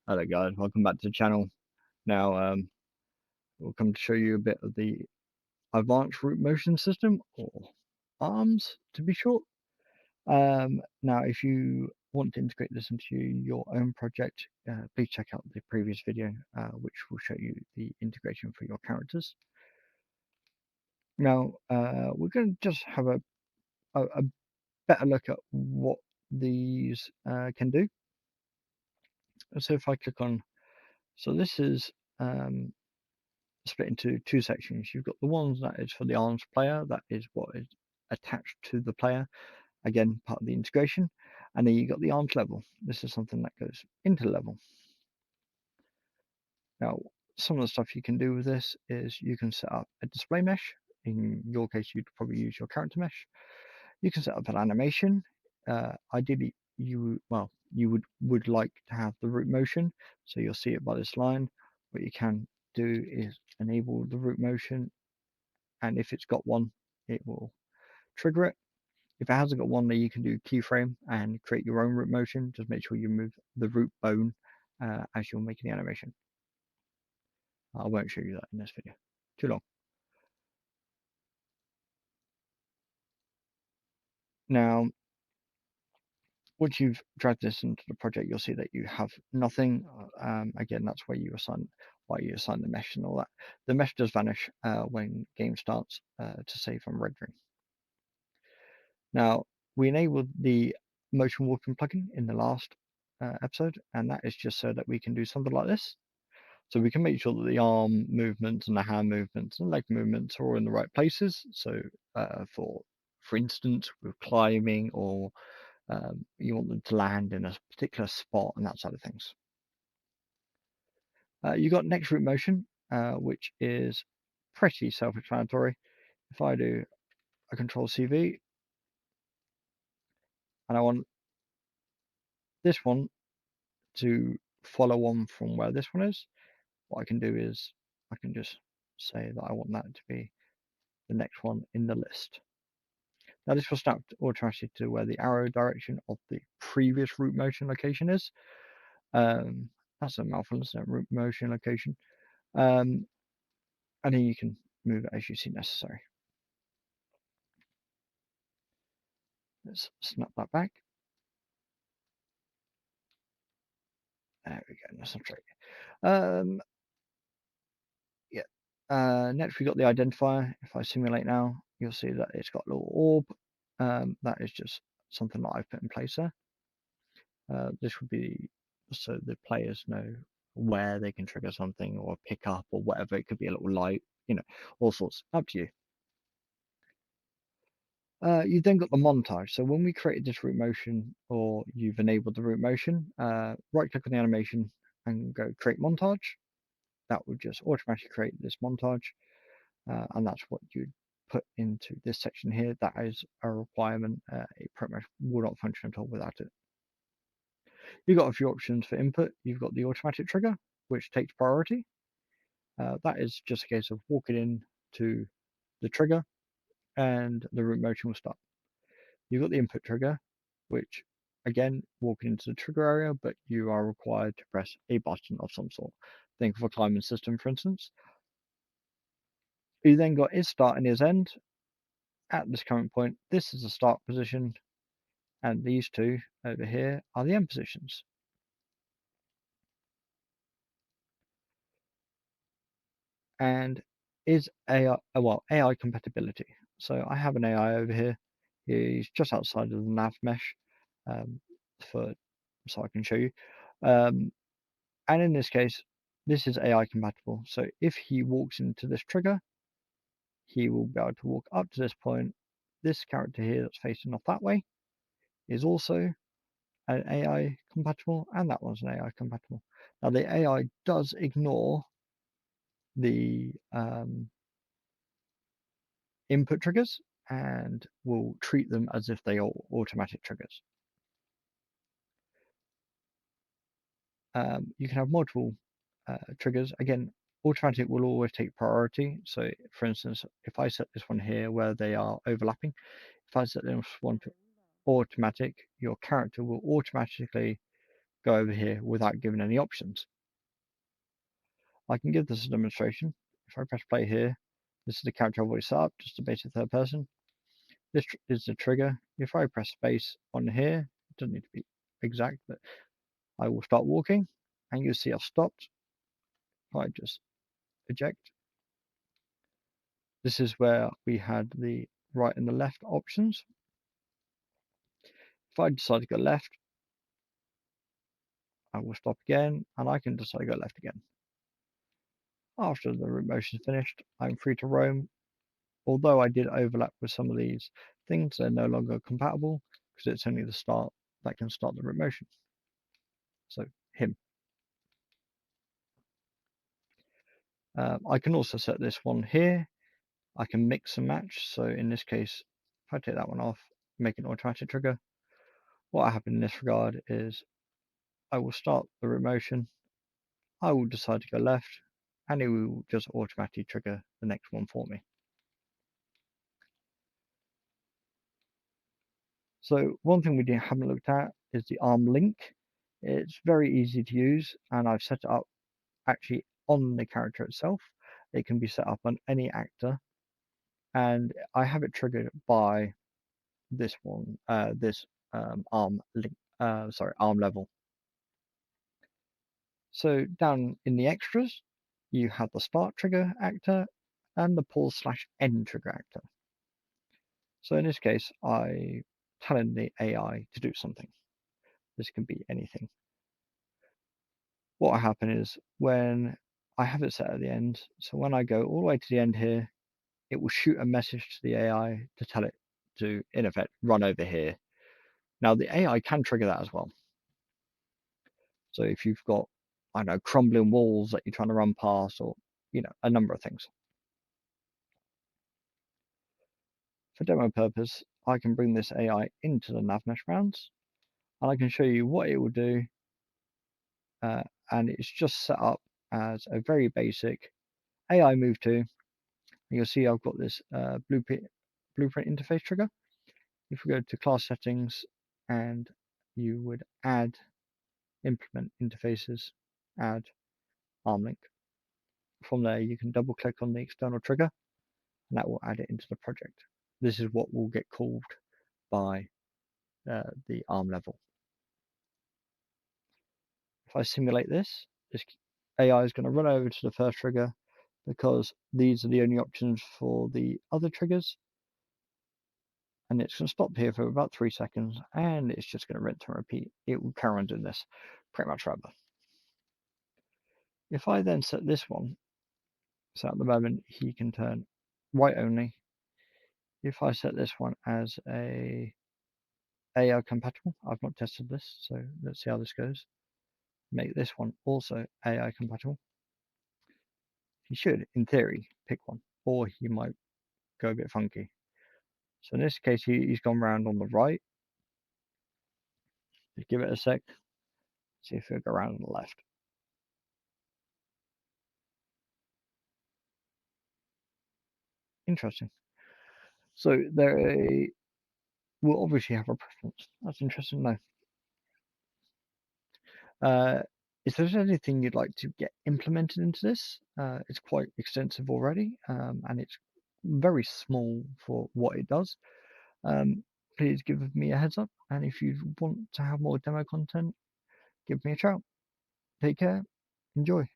Hello guys, welcome back to the channel. Now we'll come to show you a bit of the Advanced Root Motion System, or ARMS to be short. Now if you want to integrate this into your own project, please check out the previous video which will show you the integration for your characters. Now we're going to just have a better look at what these can do. So if I click on, so this is split into two sections. You've got the ones that is for the ARMS player, that is what is attached to the player, again part of the integration, and then you've got the ARMS level. This is something that goes into the level. Now some of the stuff you can do with this is you can set up a display mesh. In your case you'd probably use your character mesh. You can set up an animation. Ideally you would like to have the root motion, so you'll see it by this line. What you can do is enable the root motion, and if it's got one, it will trigger it. If it hasn't got one, then you can do keyframe and create your own root motion. Just make sure you move the root bone as you're making the animation. I won't show you that in this video, too long. Now once you've dragged this into the project, you'll see that you have nothing. Again, that's where you assign the mesh and all that. The mesh does vanish when game starts to save and rendering. Now we enabled the motion walking plugin in the last episode, and that is just so that we can do something like this. So we can make sure that the arm movements and the hand movements and leg movements are all in the right places. So for instance, with climbing, or you want them to land in a particular spot and that side of things. You got next root motion, which is pretty self-explanatory. If I do a Control CV and I want this one to follow on from where this one is, what I can do is I can just say that I want that to be the next one in the list. Now this will snap automatically to where the arrow direction of the previous root motion location is. That's a mouthful, isn't it? Root motion location. And then you can move it as you see necessary. Let's snap that back. There we go. That's not true. Next we got the identifier. If I simulate now, you'll see that it's got a little orb. That is just something that I've put in place there. This would be so the players know where they can trigger something or pick up or whatever. It could be a little light, all sorts. Up to you. You've then got the montage. So when we created this root motion, or you've enabled the root motion, right click on the animation and go create montage. That would just automatically create this montage, and that's what you'd put into this section here. That is a requirement. It pretty much will not function at all without it. You've got a few options for input. You've got the automatic trigger, which takes priority. That is just a case of walking in to the trigger and the root motion will start. You've got the input trigger, which again, walking into the trigger area, but you are required to press a button of some sort. Think of a climbing system, for instance. You then got is start and is end. At this current point, this is the start position, and these two over here are the end positions. And is AI compatibility. So I have an AI over here. He's just outside of the nav mesh, so I can show you. And in this case, this is AI compatible. So if he walks into this trigger, he will be able to walk up to this point. This character here that's facing off that way is also an AI compatible, and that one's an AI compatible. Now the AI does ignore the input triggers and will treat them as if they are automatic triggers. You can have multiple triggers. Again, automatic will always take priority. So for instance, if I set this one here where they are overlapping, if I set this one to automatic, your character will automatically go over here without giving any options. I can give this a demonstration. If I press play here, this is the character I've already set up, just a basic third person. This is the trigger. If I press space on here, it doesn't need to be exact, but I will start walking, and you'll see I've stopped. If I just eject, this is where we had the right and the left options. If I decide to go left, I will stop again, and I can decide to go left again. After the root motion is finished, I'm free to roam. Although I did overlap with some of these things, they're no longer compatible because it's only the start that can start the root motion. So him. I can also set this one here. I can mix and match. So in this case, if I take that one off, make an automatic trigger, what happens in this regard is I will start the root motion. I will decide to go left, and it will just automatically trigger the next one for me. So one thing we haven't looked at is the arm link. It's very easy to use, and I've set it up actually on the character itself. It can be set up on any actor, and I have it triggered by this one, this arm link, arm level. So down in the extras, you have the start trigger actor and the pause/end trigger actor. So in this case, I telling the AI to do something. This can be anything. What will happen is when I have it set at the end, so when I go all the way to the end here, it will shoot a message to the AI to tell it to, in effect, run over here. Now, the AI can trigger that as well. So if you've got, I don't know, crumbling walls that you're trying to run past, or, a number of things. For demo purpose, I can bring this AI into the NavMesh rounds, and I can show you what it will do. And it's just set up as a very basic AI move to. And you'll see I've got this blueprint interface trigger. If we go to class settings and you would add implement interfaces, add arm link. From there, you can double click on the external trigger, and that will add it into the project. This is what will get called by the arm level. If I simulate this AI is going to run over to the first trigger because these are the only options for the other triggers. And it's going to stop here for about 3 seconds, and it's just going to rinse and repeat. It will carry on doing this pretty much forever. If I then set this one, so at the moment he can turn right only. If I set this one as a AI compatible, I've not tested this, so let's see how this goes. Make this one also AI compatible. He should, in theory, pick one, or he might go a bit funky. So in this case, he's gone round on the right. Just give it a sec. See if he'll go around on the left. Interesting. So they will obviously have a preference. That's interesting to know. If there's anything you'd like to get implemented into this, it's quite extensive already, and it's very small for what it does. Please give me a heads up, and if you want to have more demo content, give me a shout. Take care. Enjoy.